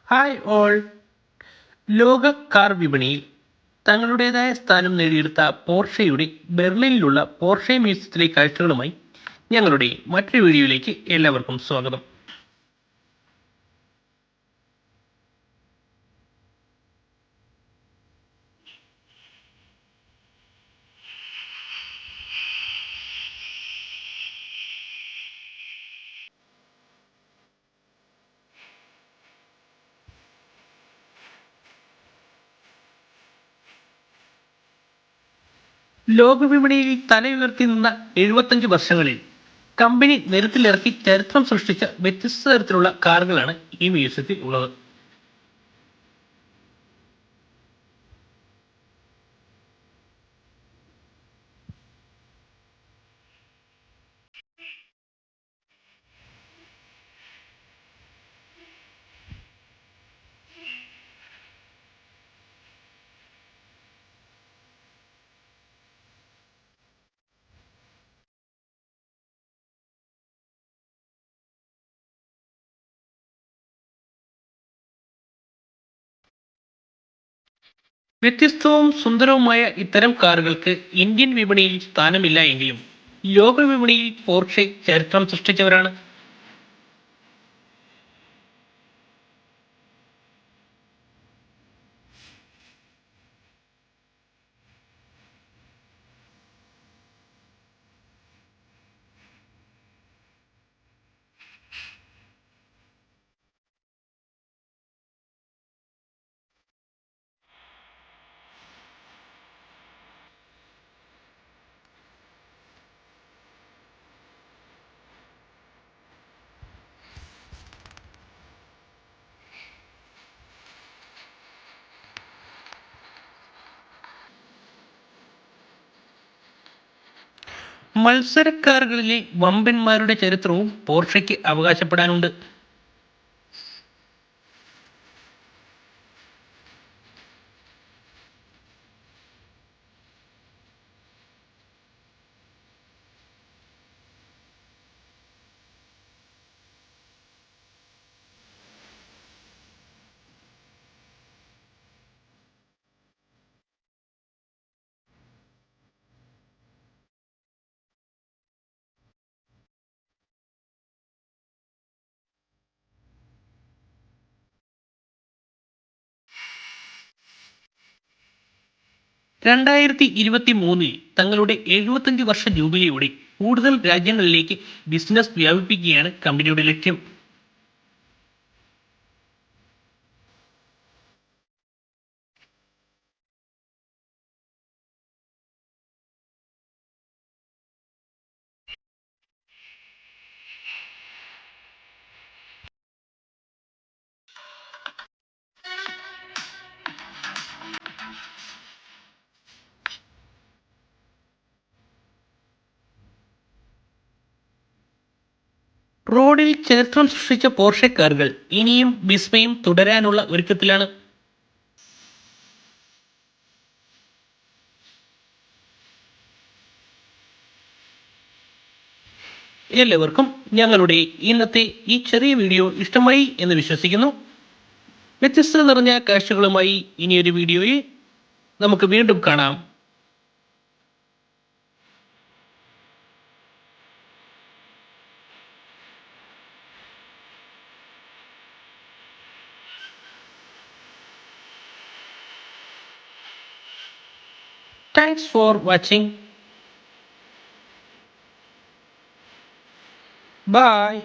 Hi all. ലോക car വിപണിയിൽ തങ്ങളുടേതായ സ്ഥാനം നേടിയെടുത്ത പോർഷയുടെ ബെർലിനിലുള്ള പോർഷെ മ്യൂസിയത്തിലെ കാഴ്ചകളുമായി ഞങ്ങളുടെ മറ്റൊരു വീഡിയോയിലേക്ക് എല്ലാവർക്കും സ്വാഗതം. ലോകവിപണിയിൽ തലയുയർത്തി നിന്ന 75 വർഷങ്ങളിൽ കമ്പനി നിരത്തിലിറക്കി ചരിത്രം സൃഷ്ടിച്ച വ്യത്യസ്ത തരത്തിലുള്ള കാറുകളാണ് ഈ മ്യൂസിയത്തിൽ ഉള്ളത്. വ്യത്യസ്തവും സുന്ദരവുമായ ഇത്തരം കാറുകൾക്ക് ഇന്ത്യൻ വിപണിയിൽ സ്ഥാനമില്ല എങ്കിലും ലോക വിപണിയിൽ പോർഷെ ചരിത്രം സൃഷ്ടിച്ചവരാണ്. മത്സരക്കാറുകളിലെ വമ്പന്മാരുടെ ചരിത്രവും പോർഷയ്ക്ക് അവകാശപ്പെടാനുണ്ട്. രണ്ടായിരത്തി 23 തങ്ങളുടെ 75 വർഷ ജൂബിലിയോടെ കൂടുതൽ രാജ്യങ്ങളിലേക്ക് ബിസിനസ് വ്യാപിപ്പിക്കുകയാണ് കമ്പനിയുടെ ലക്ഷ്യം. റോഡിൽ ചരിത്രം സൃഷ്ടിച്ച പോർഷെ കാറുകൾ ഇനിയും വിസ്മയം തുടരാനുള്ള ഒരുക്കത്തിലാണ്. എല്ലാവർക്കും ഞങ്ങളുടെ ഇന്നത്തെ ഈ ചെറിയ വീഡിയോ ഇഷ്ടമായി എന്ന് വിശ്വസിക്കുന്നു. വ്യത്യസ്തത നിറഞ്ഞ കാഴ്ചകളുമായി ഇനിയൊരു വീഡിയോയിൽ നമുക്ക് വീണ്ടും കാണാം. Thanks for watching. Bye.